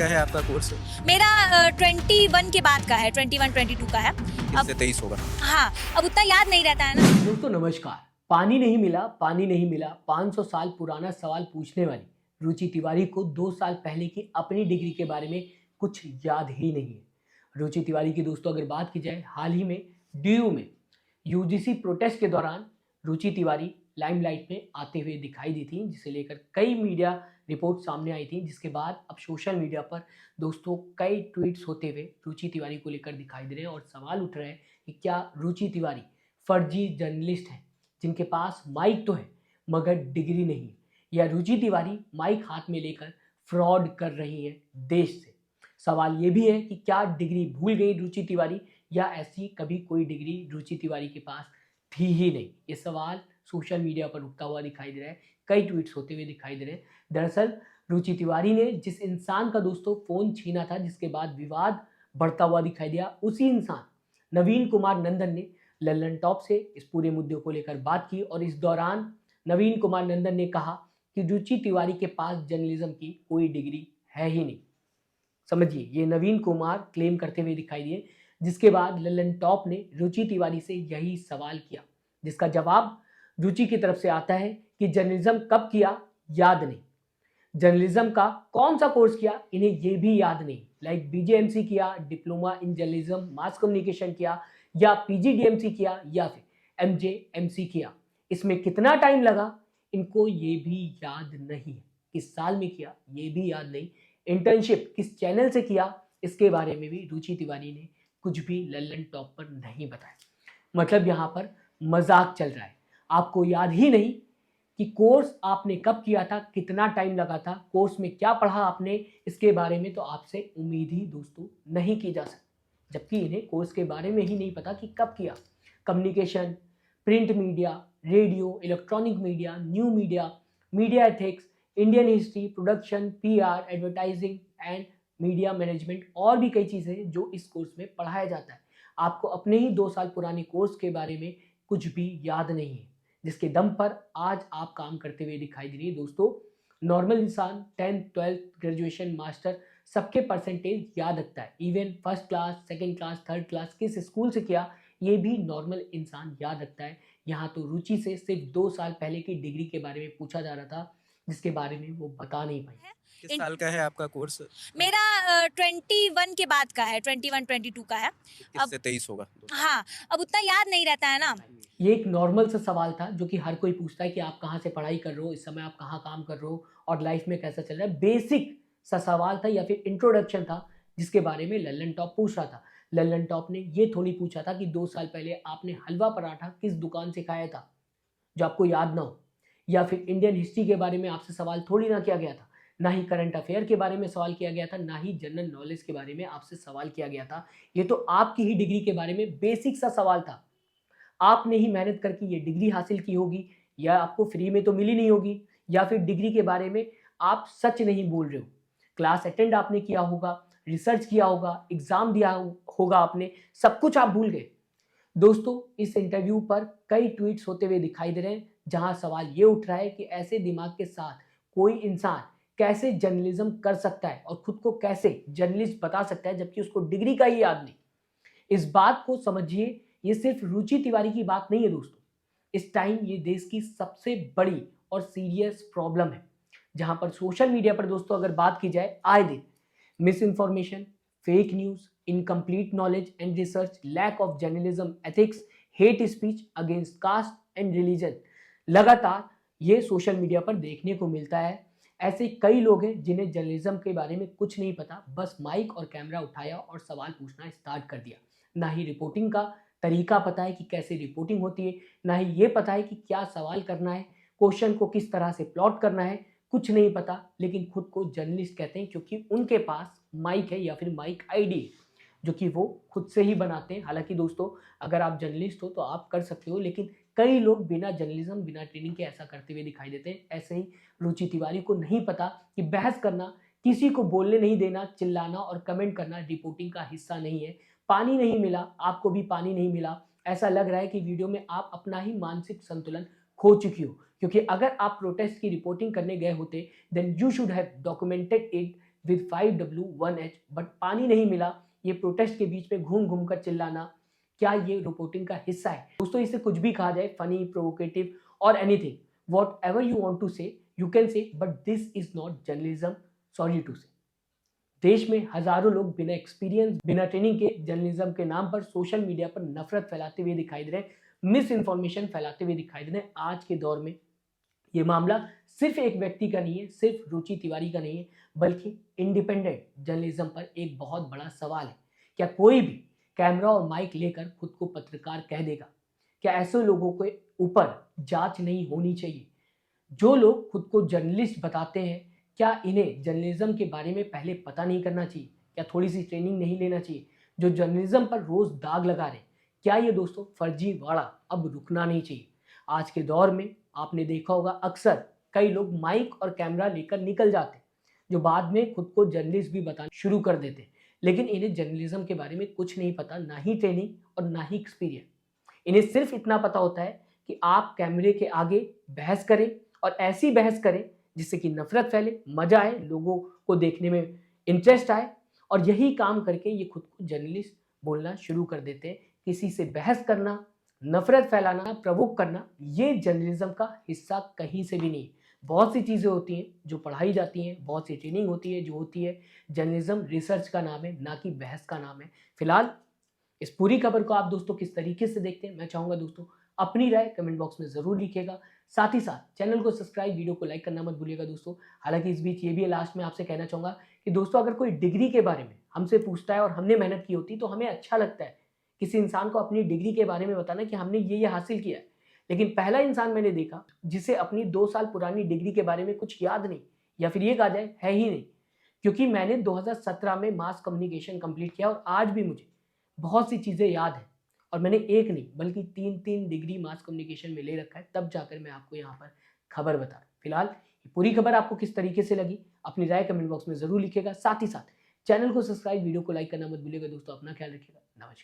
का है आपका कोर्स? मेरा 21 के बाद का है, 21-22 का है। अब 23 होगा। हाँ, अब उतना याद नहीं रहता है ना। दोस्तों नमस्कार। पानी नहीं मिला 500 साल पुराना सवाल पूछने वाली रुचि तिवारी को 2 साल पहले की अपनी डिग्री के बारे में कुछ याद ही नहीं है। रुचि तिवारी की दोस्तों अगर बात की जाए, हाल ही में डीयू में यूजीसी प्रोटेस्ट के दौरान रुचि तिवारी लाइमलाइट में आते हुए दिखाई दी थी, जिसे लेकर कई मीडिया रिपोर्ट सामने आई थी, जिसके बाद अब सोशल मीडिया पर दोस्तों कई ट्वीट्स होते हुए रुचि तिवारी को लेकर दिखाई दे रहे हैं और सवाल उठ रहे हैं कि क्या रुचि तिवारी फर्जी जर्नलिस्ट हैं जिनके पास माइक तो है मगर डिग्री नहीं है, या रुचि तिवारी माइक हाथ में लेकर फ्रॉड कर रही है देश से। सवाल ये भी है कि क्या डिग्री भूल गई रुचि तिवारी, या ऐसी कभी कोई डिग्री रुचि तिवारी के पास थी ही नहीं। ये सवाल सोशल मीडिया पर उठता हुआ दिखाई दे रहा है, कई ट्वीट्स होते हुए दिखाई दे रहे हैं। दरअसल रुचि तिवारी ने जिस इंसान का दोस्तों फोन छीना था, जिसके बाद विवाद बढ़ता हुआ दिखाई दिया, उसी इंसान नवीन कुमार नंदन ने लल्लन टॉप से इस पूरे मुद्दे को लेकर बात की और इस दौरान नवीन कुमार नंदन ने कहा कि रुचि तिवारी के पास जर्नलिज्म की कोई डिग्री है ही नहीं। समझिए, ये नवीन कुमार क्लेम करते हुए दिखाई दिए, जिसके बाद लल्लन टॉप ने रुचि तिवारी से यही सवाल किया, जिसका जवाब रुचि की तरफ से आता है कि जर्नलिज्म कब किया याद नहीं, जर्नलिज्म का कौन सा कोर्स किया इन्हें ये भी याद नहीं। लाइक बीजेएमसी किया, diploma in journalism mass communication किया, या पीजीडीएमसी किया, या फिर एमजेएमसी किया, इसमें कितना टाइम लगा इनको ये भी याद नहीं है। किस साल में किया ये भी याद नहीं। इंटर्नशिप किस चैनल से किया इसके बारे में भी रुचि तिवारी ने कुछ भी लल्लन टॉप पर नहीं बताया। मतलब यहाँ पर मजाक चल रहा है। आपको याद ही नहीं कि कोर्स आपने कब किया था, कितना टाइम लगा था, कोर्स में क्या पढ़ा आपने, इसके बारे में तो आपसे उम्मीद ही दोस्तों नहीं की जा सकती, जबकि इन्हें कोर्स के बारे में ही नहीं पता कि कब किया। Communication, print media, radio, electronic media, new media, media ethics, Indian history, production, PR, advertising and media management और भी कई चीज़ें जो इस कोर्स में पढ़ाया जाता है। आपको अपने ही 2 साल पुराने कोर्स के बारे में कुछ भी याद नहीं है, जिसके दम पर आज आप काम करते हुए दिखाई दे रही है। दोस्तों नॉर्मल इंसान 10th 12th ग्रेजुएशन मास्टर सबके परसेंटेज याद रखता है, even first class, second class, third class किस स्कूल से किया ये भी नॉर्मल इंसान याद रखता है। यहाँ तो रुचि से सिर्फ 2 साल पहले की डिग्री के बारे में पूछा जा रहा था, जिसके बारे में वो बता नहीं पाई। किस साल का है आपका कोर्स? मेरा 21 के बाद का है, 21-22 का है। 21 से 23 होगा। हाँ, अब उतना याद नहीं रहता है ना। ये एक नॉर्मल सा सवाल था जो कि हर कोई पूछता है कि आप कहाँ से पढ़ाई कर रहे हो, इस समय आप कहाँ काम कर रहे हो और लाइफ में कैसा चल रहा है। बेसिक सा सवाल था या फिर इंट्रोडक्शन था, जिसके बारे में लल्लन टॉप पूछ रहा था। लल्लन टॉप ने ये थोड़ी पूछा था कि 2 साल पहले आपने हलवा पराठा किस दुकान से खाया था, जो आपको याद ना हो। या फिर इंडियन हिस्ट्री के बारे में आपसे सवाल थोड़ी ना किया गया था, ना ही करंट अफेयर के बारे में सवाल किया गया था, ना ही जनरल नॉलेज के बारे में आपसे सवाल किया गया था। ये तो आपकी ही डिग्री के बारे में बेसिक सा सवाल था। आपने ही मेहनत करके ये डिग्री हासिल की होगी, या आपको फ्री में तो मिली नहीं होगी, या फिर डिग्री के बारे में आप सच नहीं बोल रहे हो। क्लास अटेंड आपने किया होगा, रिसर्च किया होगा, एग्जाम दिया होगा आपने, सब कुछ आप भूल गए। दोस्तों इस इंटरव्यू पर कई ट्वीट्स होते हुए दिखाई दे रहे हैं, जहां सवाल ये उठ रहा है कि ऐसे दिमाग के साथ कोई इंसान कैसे जर्नलिज्म कर सकता है और खुद को कैसे जर्नलिस्ट बता सकता है, जबकि उसको डिग्री का ही याद नहीं। इस बात को समझिए, ये सिर्फ रुचि तिवारी की बात नहीं है दोस्तों। इस टाइम ये देश की सबसे बड़ी और सीरियस प्रॉब्लम है, जहां पर सोशल मीडिया पर दोस्तों अगर बात की जाए, आए दिन misinformation, fake news, incomplete knowledge and research, lack of journalism ethics, hate speech against caste and religion, लगातार ये सोशल मीडिया पर देखने को मिलता है। ऐसे कई लोग हैं जिन्हें जर्नलिज्म के बारे में कुछ नहीं पता, बस माइक और कैमरा उठाया और सवाल पूछना स्टार्ट कर दिया। ना ही रिपोर्टिंग का तरीका पता है कि कैसे रिपोर्टिंग होती है, ना ही ये पता है कि क्या सवाल करना है, क्वेश्चन को किस तरह से प्लॉट करना है, कुछ नहीं पता। लेकिन खुद को जर्नलिस्ट कहते हैं क्योंकि उनके पास माइक है या फिर माइक आईडी है, जो कि वो खुद से ही बनाते हैं। हालांकि दोस्तों अगर आप जर्नलिस्ट हो तो आप कर सकते हो, लेकिन कई लोग बिना जर्नलिज्म, बिना ट्रेनिंग के ऐसा करते हुए दिखाई देते हैं। ऐसे ही रुचि तिवारी को नहीं पता कि बहस करना, किसी को बोलने नहीं देना, चिल्लाना और कमेंट करना रिपोर्टिंग का हिस्सा नहीं है। पानी नहीं मिला, आपको भी पानी नहीं मिला, ऐसा लग रहा है कि वीडियो में आप अपना ही मानसिक संतुलन खो चुकी हो। क्योंकि अगर आप प्रोटेस्ट की रिपोर्टिंग करने गए होते, then you should have documented it with 5W1H but पानी नहीं मिला, ये प्रोटेस्ट के बीच में घूम घूम कर चिल्लाना, क्या ये रिपोर्टिंग का हिस्सा है? दोस्तों इसे कुछ भी कहा जाए, फनी, प्रोवोकेटिव और anything, whatever you want to say you can say, but this is not journalism, sorry to say. देश में हजारों लोग बिना एक्सपीरियंस, बिना ट्रेनिंग के जर्नलिज्म के नाम पर सोशल मीडिया पर नफरत फैलाते हुए दिखाई दे रहे हैं, मिस इन्फॉर्मेशन फैलाते हुए दिखाई दे रहे हैं। आज के दौर में ये मामला सिर्फ एक व्यक्ति का नहीं है, सिर्फ रुचि तिवारी का नहीं है, बल्कि इंडिपेंडेंट जर्नलिज्म पर एक बहुत बड़ा सवाल है। क्या कोई भी कैमरा और माइक लेकर खुद को पत्रकार कह देगा? क्या ऐसे लोगों के ऊपर जांच नहीं होनी चाहिए? जो लोग खुद को जर्नलिस्ट बताते हैं, क्या इन्हें जर्नलिज्म के बारे में पहले पता नहीं करना चाहिए? क्या थोड़ी सी ट्रेनिंग नहीं लेना चाहिए? जो जर्नलिज्म पर रोज दाग लगा रहे हैं, क्या ये दोस्तों फर्जीवाड़ा अब रुकना नहीं चाहिए? आज के दौर में आपने देखा होगा अक्सर कई लोग माइक और कैमरा लेकर निकल जाते हैं, जो बाद में खुद को जर्नलिस्ट भी बताना शुरू कर देते हैं, लेकिन इन्हें जर्नलिज्म के बारे में कुछ नहीं पता, ना ही ट्रेनिंग और ना ही एक्सपीरियंस। इन्हें सिर्फ इतना पता होता है कि आप कैमरे के आगे बहस करें और ऐसी बहस करें जिससे कि नफरत फैले, मजा आए, लोगों को देखने में इंटरेस्ट आए, और यही काम करके ये खुद को जर्नलिस्ट बोलना शुरू कर देते हैं। किसी से बहस करना, नफरत फैलाना, प्रवोक करना, ये जर्नलिज्म का हिस्सा कहीं से भी नहीं है। बहुत सी चीज़ें होती हैं जो पढ़ाई जाती हैं, बहुत सी ट्रेनिंग होती है जो होती है। जर्नलिज्म रिसर्च का नाम है, ना कि बहस का नाम है। फिलहाल इस पूरी खबर को आप दोस्तों किस तरीके से देखते हैं, मैं चाहूँगा दोस्तों अपनी राय कमेंट बॉक्स में ज़रूर लिखिएगा। साथ ही साथ चैनल को सब्सक्राइब, वीडियो को लाइक करना मत भूलिएगा दोस्तों। हालांकि इस बीच ये भी लास्ट में आपसे कहना चाहूँगा कि दोस्तों अगर कोई डिग्री के बारे में हमसे पूछता है और हमने मेहनत की होती तो हमें अच्छा लगता है किसी इंसान को अपनी डिग्री के बारे में बताना कि हमने ये हासिल किया है। लेकिन पहला इंसान मैंने देखा जिसे अपनी 2 साल पुरानी डिग्री के बारे में कुछ याद नहीं, या फिर ये कहा जाए है ही नहीं, क्योंकि मैंने 2017 में मास कम्युनिकेशन कंप्लीट किया और आज भी मुझे बहुत सी चीज़ें याद हैं, और मैंने एक नहीं बल्कि 3 डिग्री मास कम्युनिकेशन में ले रखा है, तब जाकर मैं आपको यहाँ पर खबर बता रहा हूँ। फिलहाल ये पूरी खबर आपको किस तरीके से लगी, अपनी राय कमेंट बॉक्स में ज़रूर लिखिएगा। साथ ही साथ चैनल को सब्सक्राइब, वीडियो को लाइक करना मत भूलिएगा दोस्तों। अपना ख्याल रखिएगा। नमस्कार।